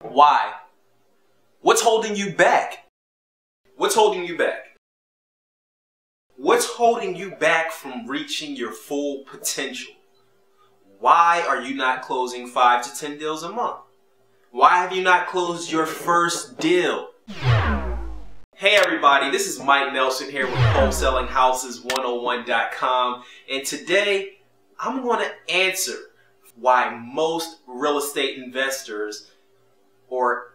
Why? What's holding you back? What's holding you back? What's holding you back from reaching your full potential? Why are you not closing 5 to 10 deals a month? Why have you not closed your first deal? Hey everybody, this is Mike Nelson here with WholesalingHouses101.com, and today I'm going to answer why most real estate investors or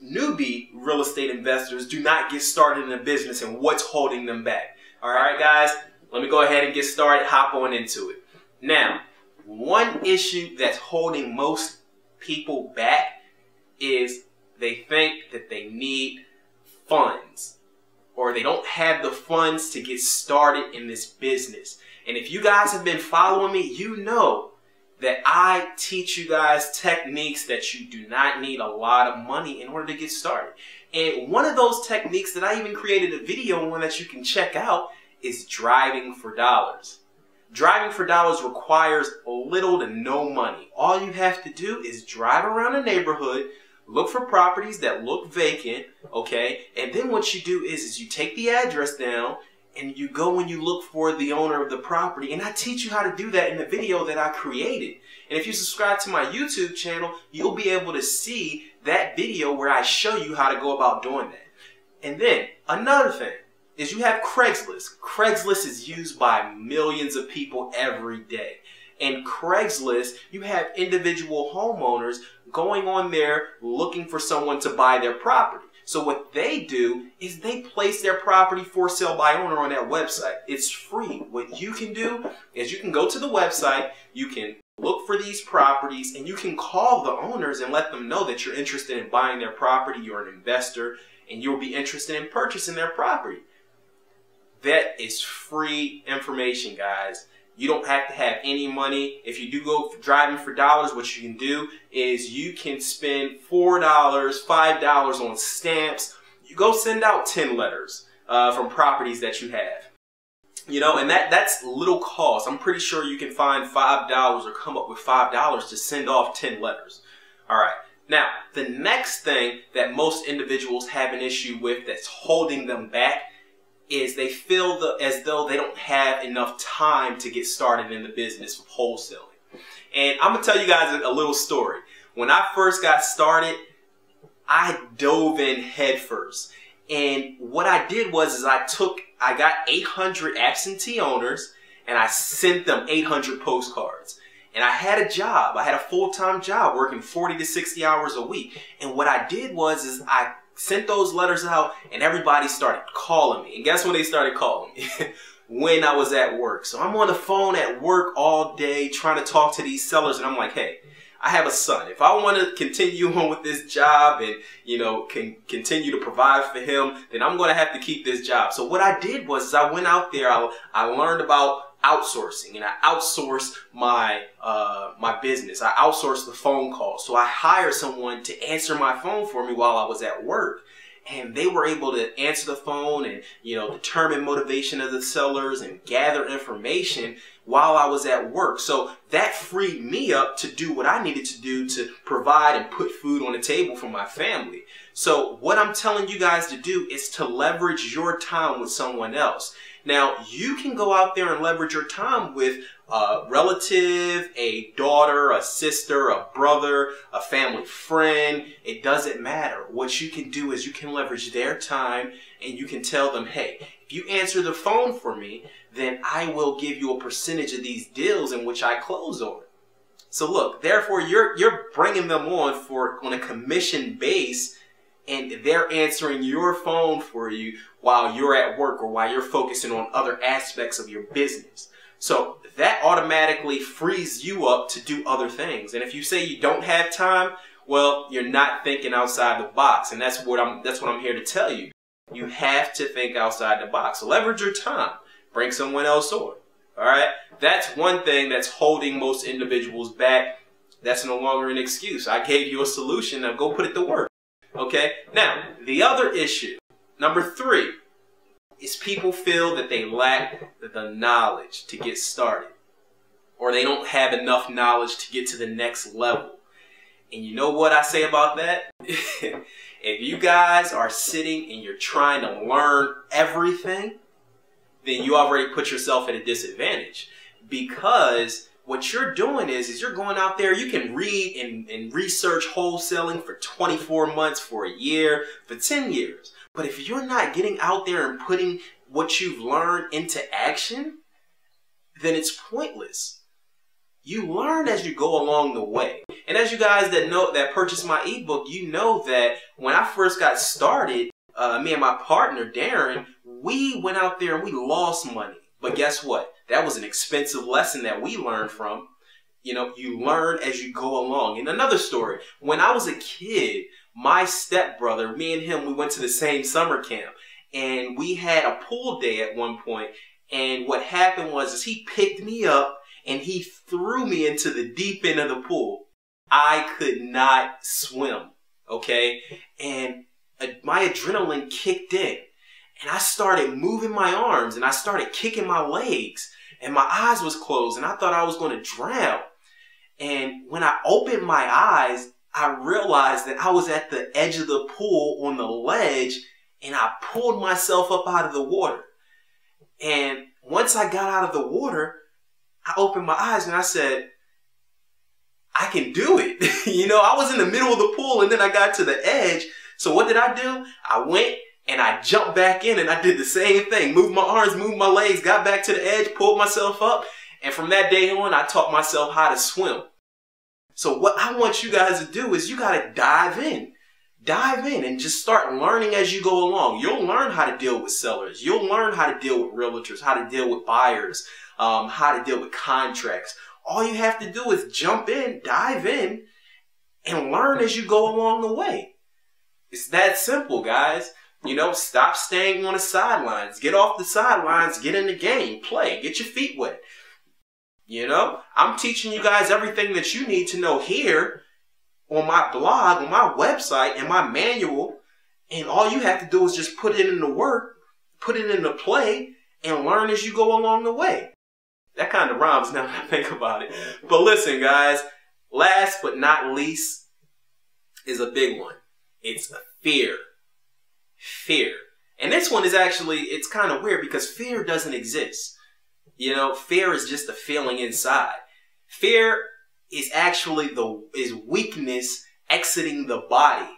newbie real estate investors do not get started in a business and what's holding them back. Alright guys, let me go ahead and get started, hop on into it. Now, one issue that's holding most people back is they think that they need funds, or they don't have the funds to get started in this business. And if you guys have been following me, you know that I teach you guys techniques that you do not need a lot of money in order to get started. And one of those techniques that I even created a video on that you can check out is driving for dollars. Driving for dollars requires little to no money. All you have to do is drive around a neighborhood, look for properties that look vacant, okay? And then what you do is you take the address down and you go and you look for the owner of the property. And I teach you how to do that in the video that I created. And if you subscribe to my YouTube channel, you'll be able to see that video where I show you how to go about doing that. And then another thing is you have Craigslist. Craigslist is used by millions of people every day. And Craigslist, you have individual homeowners going on there looking for someone to buy their property. So what they do is they place their property for sale by owner on that website. It's free. What you can do is you can go to the website, you can look for these properties, and you can call the owners and let them know that you're interested in buying their property, you're an investor, and you'll be interested in purchasing their property. That is free information, guys. You don't have to have any money. If you do go driving for dollars, what you can do is you can spend $4, $5 on stamps. You go send out 10 letters from properties that you have. You know, and that's little cost. I'm pretty sure you can find $5 or come up with $5 to send off 10 letters. All right. Now, the next thing that most individuals have an issue with that's holding them back is they feel as though they don't have enough time to get started in the business of wholesaling. And I'm going to tell you guys a little story. When I first got started, I dove in headfirst. And what I did was I got 800 absentee owners and I sent them 800 postcards. And I had a job. I had a full-time job working 40 to 60 hours a week. And what I did was I sent those letters out and everybody started calling me. And guess when they started calling me? When I was at work. So I'm on the phone at work all day trying to talk to these sellers, and I'm like, hey, I have a son. If I want to continue on with this job and, you know, can continue to provide for him, then I'm going to have to keep this job. So what I did was I went out there, I learned about outsourcing, and I outsourced my business. I outsourced the phone calls. So I hired someone to answer my phone for me while I was at work. And they were able to answer the phone and, you know, determine motivation of the sellers and gather information while I was at work. So that freed me up to do what I needed to do to provide and put food on the table for my family. So what I'm telling you guys to do is to leverage your time with someone else. Now, you can go out there and leverage your time with a relative, a daughter, a sister, a brother, a family friend. It doesn't matter. What you can do is you can leverage their time and you can tell them, hey, if you answer the phone for me, then I will give you a percentage of these deals in which I close on. So look, therefore, you're bringing them on a commission base, and they're answering your phone for you while you're at work or while you're focusing on other aspects of your business. So that automatically frees you up to do other things. And if you say you don't have time, well, you're not thinking outside the box. And that's what I'm here to tell you. You have to think outside the box. So leverage your time. Bring someone else on. All right? That's one thing that's holding most individuals back. That's no longer an excuse. I gave you a solution. Now go put it to work. Okay? Now, the other issue, number 3, is people feel that they lack the knowledge to get started, or they don't have enough knowledge to get to the next level. And you know what I say about that? If you guys are sitting and you're trying to learn everything, then you already put yourself at a disadvantage, because what you're doing is you're going out there, you can read and research wholesaling for 24 months, for a year, for 10 years. But if you're not getting out there and putting what you've learned into action, then it's pointless. You learn as you go along the way. And as you guys that purchased my ebook, you know that when I first got started, me and my partner, Darren, we went out there and we lost money. But guess what? That was an expensive lesson that we learned from. You know, you learn as you go along. And another story, when I was a kid, my stepbrother, me and him, we went to the same summer camp. And we had a pool day at one point. And what happened was he picked me up and he threw me into the deep end of the pool. I could not swim, okay? And my adrenaline kicked in. And I started moving my arms and I started kicking my legs. And my eyes was closed and I thought I was going to drown. And when I opened my eyes, I realized that I was at the edge of the pool on the ledge, and I pulled myself up out of the water. And once I got out of the water, I opened my eyes and I said, I can do it. You know, I was in the middle of the pool and then I got to the edge. So what did I do? I went and I jumped back in and I did the same thing. Moved my arms, moved my legs, got back to the edge, pulled myself up. And from that day on, I taught myself how to swim. So what I want you guys to do is you got to dive in. Dive in and just start learning as you go along. You'll learn how to deal with sellers. You'll learn how to deal with realtors, how to deal with buyers, how to deal with contracts. All you have to do is jump in, dive in, and learn as you go along the way. It's that simple, guys. You know, stop staying on the sidelines. Get off the sidelines, get in the game, play, get your feet wet. You know, I'm teaching you guys everything that you need to know here on my blog, on my website, and my manual. And all you have to do is just put it into work, put it into play, and learn as you go along the way. That kind of rhymes now that I think about it. But listen, guys, last but not least is a big one. It's fear. Fear. And this one is actually, it's kind of weird because fear doesn't exist. You know, fear is just a feeling inside. Fear is actually is weakness exiting the body.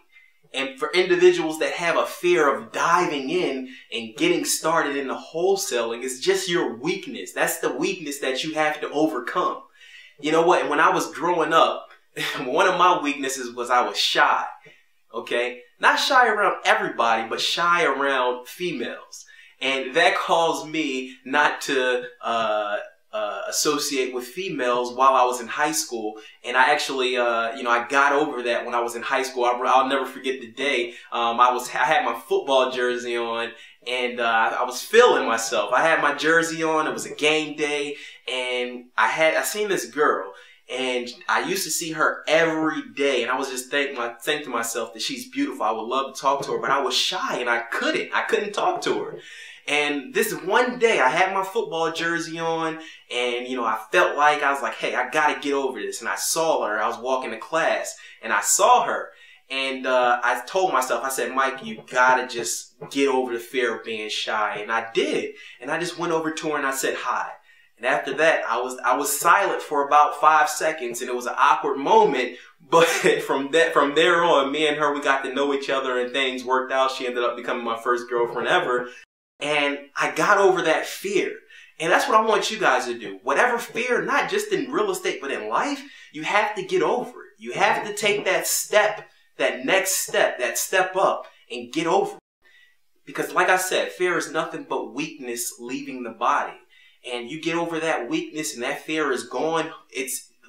And for individuals that have a fear of diving in and getting started in the wholesaling, it's just your weakness. That's the weakness that you have to overcome. You know what? When I was growing up, one of my weaknesses was I was shy. Okay? Not shy around everybody, but shy around females. And that caused me not to associate with females while I was in high school. And I actually, you know, I got over that when I was in high school. I'll never forget the day. I had my football jersey on, and I was feeling myself. I had my jersey on. It was a game day, and I seen this girl. And I used to see her every day, and I was just thinking to myself that she's beautiful. I would love to talk to her, but I was shy and I couldn't talk to her. And this one day I had my football jersey on, and you know, I was like, hey, I gotta get over this. And I saw her. I was walking to class and I saw her, and I told myself, I said, Mike, you gotta just get over the fear of being shy. And I did. And I just went over to her and I said hi. And after that, I was silent for about 5 seconds, and it was an awkward moment. But from there on, me and her, we got to know each other, and things worked out. She ended up becoming my first girlfriend ever. And I got over that fear. And that's what I want you guys to do. Whatever fear, not just in real estate, but in life, you have to get over it. You have to take that step, that next step, that step up, and get over it. Because like I said, fear is nothing but weakness leaving the body. And you get over that weakness and that fear is gone,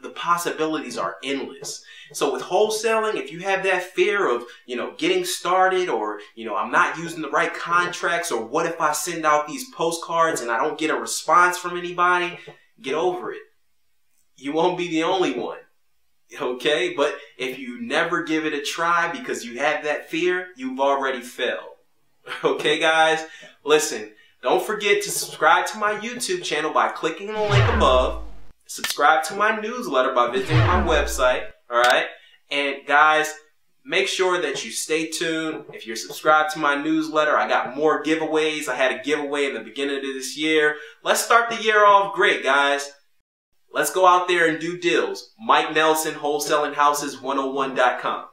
the possibilities are endless. So with wholesaling, if you have that fear of, you know, getting started, or, you know, I'm not using the right contracts, or what if I send out these postcards and I don't get a response from anybody, get over it. You won't be the only one. Okay? But if you never give it a try because you have that fear, you've already failed. Okay, guys? Listen. Don't forget to subscribe to my YouTube channel by clicking the link above. Subscribe to my newsletter by visiting my website. Alright? And guys, make sure that you stay tuned. If you're subscribed to my newsletter, I got more giveaways. I had a giveaway in the beginning of this year. Let's start the year off great, guys. Let's go out there and do deals. Mike Nelson, WholesalingHouses101.com.